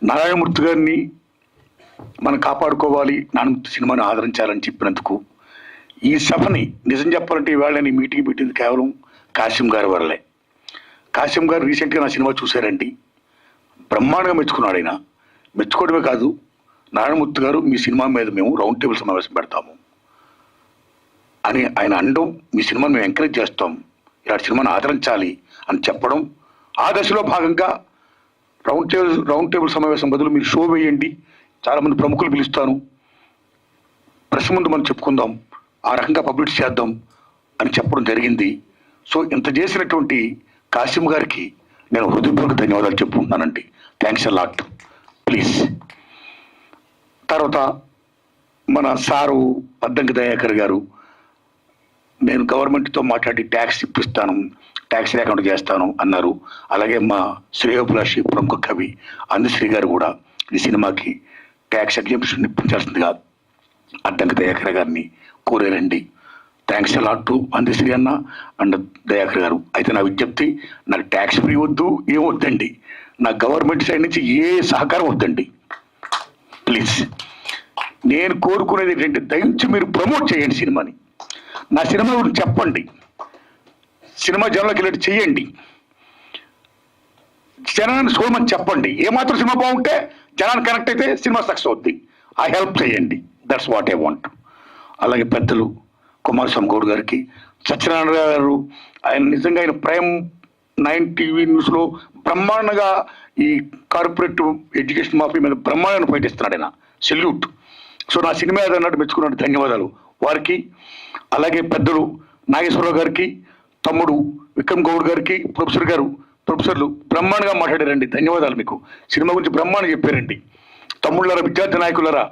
నారాయణమూర్తి గారిని మనం కాపాడుకోవాలి, నారాయణమూర్తి సినిమాని ఆదరించాలని చెప్పినందుకు ఈ సభని నిజం చెప్పాలంటే ఈవేళ నేను మీటింగ్ పెట్టింది కేవలం కాసిం గారి వల్లే. కాసిం గారు రీసెంట్గా నా సినిమా చూశారండి, బ్రహ్మాండంగా మెచ్చుకున్నాడు. ఆయన మెచ్చుకోవడమే కాదు, నారాయణమూర్తి గారు మీ సినిమా మీద మేము రౌండ్ టేబుల్ సమావేశం పెడతాము అని ఆయన అనడం, మీ సినిమాను మేము ఎంకరేజ్ చేస్తాం, ఇలాంటి సినిమాను ఆదరించాలి అని చెప్పడం. ఆ దశలో భాగంగా రౌండ్ టేబుల్ సమావేశం బదులు మీరు షో వేయండి, చాలామంది ప్రముఖులు పిలుస్తాను, ప్రెస్ ముందు మనం చెప్పుకుందాం, ఆ రకంగా పబ్లిష్ చేద్దాం అని చెప్పడం జరిగింది. సో ఇంత చేసినటువంటి కాసిం గారికి నేను హృదయపూర్వక ధన్యవాదాలు చెప్పుకుంటున్నానండి. Thanks a lot. ప్లీజ్. తర్వాత మన సారు అద్దంకి దయాకర్ గారు, నేను గవర్నమెంట్తో మాట్లాడి ట్యాక్స్ ఇప్పిస్తాను, ట్యాక్స్ లేకుండా చేస్తాను అన్నారు. అలాగే మా శ్రేయోభిలాషి ప్రముఖ కవి అందశ్రీ గారు కూడా ఈ సినిమాకి ట్యాక్స్ ఎగ్జామ్షన్ ఇప్పించాల్సిందిగా అద్దంకి దయాకర్ గారిని కోరారండి. థ్యాంక్స్ అలాట్ టు అందశ్రీ అన్న అండ్ దయాకర్ గారు. అయితే నా విజ్ఞప్తి, నాకు ట్యాక్స్ ఫ్రీ వద్దు, ఏం వద్దండి, నా గవర్నమెంట్ సైడ్ నుంచి ఏ సహకారం వద్దండి ప్లీజ్. నేను కోరుకునేది ఏంటంటే దయచేసి మీరు ప్రమోట్ చేయండి సినిమాని, నా సినిమా గురించి చెప్పండి, సినిమా జనాలకు వెళ్ళి చేయండి, జనాన్ని చూడమని చెప్పండి. ఏమాత్రం సినిమా బాగుంటే జనాన్ని కనెక్ట్ అయితే సినిమా సక్సెస్ అవుద్ది. ఆ హెల్ప్ చేయండి, దట్స్ వాట్ ఐ వాంట్. అలాగే పెద్దలు కుమారస్వామి గౌడ్ గారికి, సత్యనారాయణ గారు, ఆయన నిజంగా ఆయన ప్రైమ్ 9 టీవీ న్యూస్లో బ్రహ్మాండంగా ఈ కార్పొరేట్ ఎడ్యుకేషన్ మాఫీ మీద బ్రహ్మాండంగా ఫైట్ ఇస్తున్నాడు ఆయన, సెల్యూట్. సో నా సినిమా ఏదన్నట్టు మెచ్చుకున్నట్టు ధన్యవాదాలు వారికి. అలాగే పెద్దలు నాగేశ్వరరావు గారికి, తమ్ముడు విక్రమ్ గౌడ్ గారికి, ప్రొఫెసర్లు బ్రహ్మాండంగా మాట్లాడారండి, ధన్యవాదాలు మీకు. సినిమా గురించి బ్రహ్మాండంగా చెప్పారండి. తమ్ముళ్ళరా, విద్యార్థి నాయకులరా,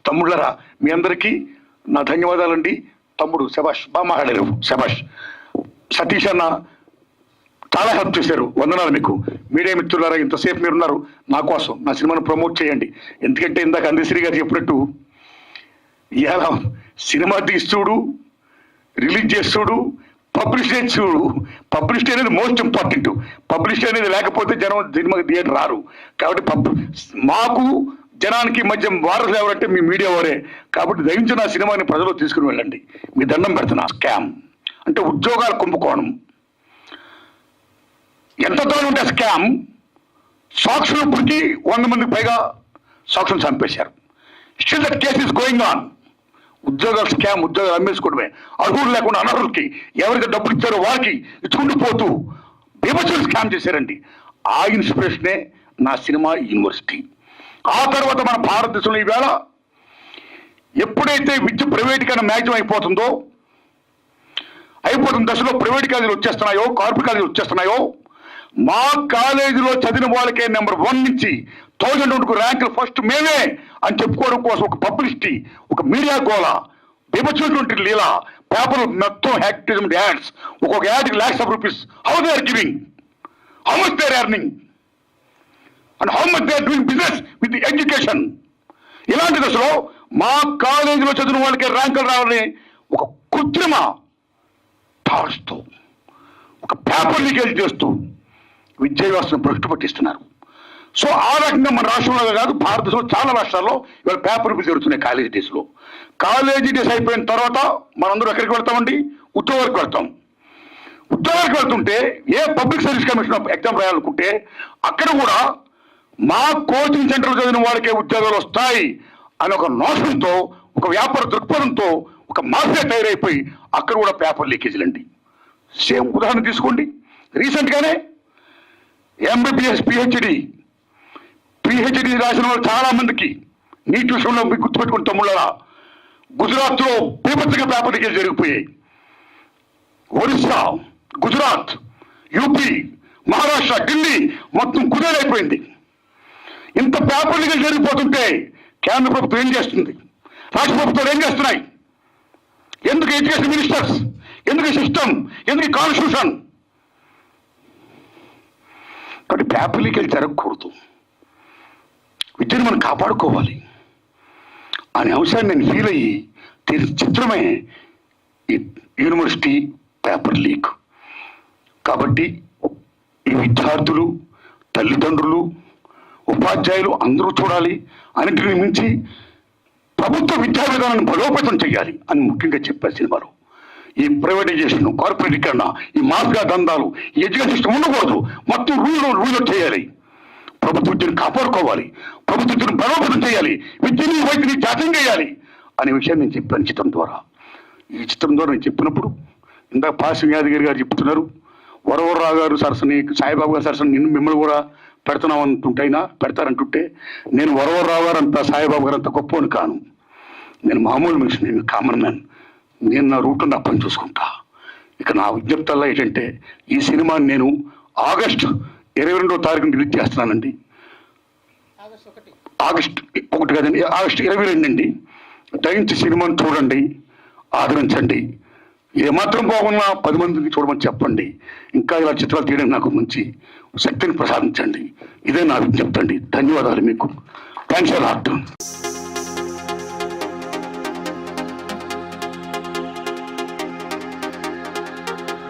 తమ్ముళ్ళరా, మీ అందరికీ నా ధన్యవాదాలండి. తమ్ముడు శభాష్, బాగా మాట్లాడారు, శభాష్. సతీష్ అన్న చాలా హెల్ప్ చేశారు, వందనాలు మీకు. మీడియా మిత్రులారా, ఇంతసేపు మీరున్నారు నా కోసం, నా సినిమాను ప్రమోట్ చేయండి. ఎందుకంటే ఇందాక అందశ్రీ గారు చెప్పినట్టు ఇలా సినిమా తీస్తుడు, రిలీజ్ చేస్తుడు, పబ్లిష్ చేస్తుడు. పబ్లిష్ అనేది మోస్ట్ ఇంపార్టెంట్. పబ్లిష్ అనేది లేకపోతే జనం సినిమాకి థియేటర్ రారు. కాబట్టి మాకు జనానికి మధ్య వారసులు ఎవరంటే మీ మీడియా వారే. కాబట్టి దయించి నా సినిమాని ప్రజలు తీసుకుని వెళ్ళండి, మీ దండం పెడుతున్నా. స్కామ్ అంటే ఉద్యోగాల కుంభకోణం, ఎంత దూరం ఉంటే స్కామ్. సాక్షులు ఇప్పటికీ 100 మందికి పైగా సాక్షులు చంపేశారు. Still that case is going on. ఉద్యోగాలు స్కామ్, ఉద్యోగాలు అమ్మేసుకోవడమే. అర్హులు లేకుండా అనర్హులకి, ఎవరికి డబ్బులు ఇచ్చారో వారికి ఇచ్చుకుంటూ పోతూ బీభత్సంగా స్కామ్ చేశారండి. ఆ ఇన్స్పిరేషనే నా సినిమా యూనివర్సిటీ. ఆ తర్వాత మన భారతదేశంలో ఈవేళ ఎప్పుడైతే విద్య ప్రైవేటీకరణ మ్యాక్సిమం అయిపోతున్న దశలో ప్రైవేట్ కాలేజీలు వచ్చేస్తున్నాయో, కార్పొరేట్ కాలేజీలు వచ్చేస్తున్నాయో, మా కాలేజీలో చదివిన వాళ్ళకే నెంబర్ 1 నుంచి 1000 వరకు ర్యాంకులు ఫస్ట్ మేమే అని చెప్పుకోవడం కోసం ఒక పబ్లిసిటీ, ఒక మీడియా గోళ, విభజించినటువంటి లీలా, పేపర్లు మొత్తం యాక్టివిజం యాడ్స్, ఒక్కొక్క యాడ్కి lakhs of rupees. How they are giving, how much they are earning and how much they are doing business with education. ఇలాంటి దశలో మా కాలేజీలో చదివిన వాళ్ళకే ర్యాంకులు రావాలని ఒక కృత్రిమ థాట్స్తో, ఒక పేపర్ లీకేజ్ చేస్తూ విద్యా వ్యవస్థను భ్రష్టు పట్టిస్తున్నారు. సో ఆ రకంగా మన రాష్ట్రంలో కాదు, భారతదేశంలో చాలా రాష్ట్రాల్లో ఇవాళ పేపర్ లీకేజ్ జరుగుతున్నాయి కాలేజీ డేస్లో. కాలేజీ డేస్ అయిపోయిన తర్వాత మనందరూ ఎక్కడికి వెళ్తామండి? ఉద్యోగాలకు వెళ్తాం. ఉద్యోగాలకు వెళ్తుంటే ఏ పబ్లిక్ సర్వీస్ కమిషన్ ఎగ్జామ్ రాయాలనుకుంటే అక్కడ కూడా మా కోచింగ్ సెంటర్లో చదివిన వాళ్ళకే ఉద్యోగాలు వస్తాయి అని ఒక నోషన్తో, ఒక వ్యాపార దృక్పథంతో ఒక మాఫియా తయారైపోయి అక్కడ కూడా పేపర్ లీకేజీలు అండి. సేమ్ ఉదాహరణ తీసుకోండి, రీసెంట్గానే ఎంబీబీఎస్ పిహెచ్డి రాసిన వాళ్ళు చాలా మందికి నీట్ విషయంలో మీకు గుర్తుపెట్టుకుని తమ్ముళ్ళరా, గుజరాత్లో బీభత్సంగా పేపర్ లీకేజ్ జరిగిపోయాయి. ఒరిస్సా, గుజరాత్, యూపీ, మహారాష్ట్ర, ఢిల్లీ మొత్తం కుదేలైపోయింది. ఇంత పేపర్ లీకేజ్ జరిగిపోతుంటే కేంద్ర ప్రభుత్వం ఏం చేస్తుంది, రాష్ట్ర ప్రభుత్వాలు ఏం చేస్తున్నాయి? ఎందుకు ఎడ్యుకేషన్ మినిస్టర్స్, ఎందుకు సిస్టమ్, ఎందుకు కాన్స్టిట్యూషన్? కాబట్టి పేపర్ లీకేజ్ జరగకూడదు, విద్యను మనం కాపాడుకోవాలి అనే అంశాన్ని నేను ఫీల్ అయ్యి చిత్రమే ఈ యూనివర్సిటీ పేపర్ లీక్. కాబట్టి ఈ విద్యార్థులు, తల్లిదండ్రులు ఉపాధ్యాయులు అందరూ చూడాలి, అన్నింటిని మించి ప్రభుత్వ విద్యా విధానాన్ని బలోపేతం చేయాలి అని ముఖ్యంగా చెప్పారు సినిమాలో. ఈ ప్రైవేటైజేషన్, కార్పొరేటీకరణ, ఈ మాఫియా దందాలు, ఈ ఎడ్యుకేషన్ సిస్టమ్ ఉండకూడదు. మొత్తం రూల్ చేయాలి. ప్రభుత్వ విద్యను కాపాడుకోవాలి, ప్రభుత్వ విద్యను బలోపేతం చేయాలి, విద్యని వైద్యుని జాతీయం చేయాలి అనే విషయాన్ని నేను చెప్పాను చిత్రం ద్వారా. ఈ చిత్రం ద్వారా నేను చెప్పినప్పుడు ఇందాక పాసి యాదగిరి గారు చెప్తున్నారు, వరవరరావు గారు సరసని, సాయిబాబు గారు సరసని మిమ్మల్ని కూడా పెడుతున్నాం అంటుంటైనా పెడతారంటుంటే, నేను వరవరరావు గారు అంత, సాయిబాబు గారు అంత గొప్పని కాను. నేను మామూలు మనిషి, నేను కామన్ మ్యాన్. నేను నా రూట్లో నా పని చూసుకుంటా. ఇక నా విజ్ఞప్తల్లా ఏంటంటే, ఈ సినిమాని నేను ఆగస్టు 22వ తారీఖున రిలీజ్ చేస్తున్నానండి. ఆగస్టు 1 కదండి, ఆగస్టు 22 అండి. దయించి సినిమాని చూడండి, ఆదరించండి. ఏమాత్రం బాగున్నా 10 మందికి చూడమని చెప్పండి. ఇంకా ఇలా చిత్రాలు తీయడానికి నాకు మంచి శక్తిని ప్రసాదించండి. ఇదే నా విజ్ఞప్తి అండి. ధన్యవాదాలు మీకు. Thanks a lot.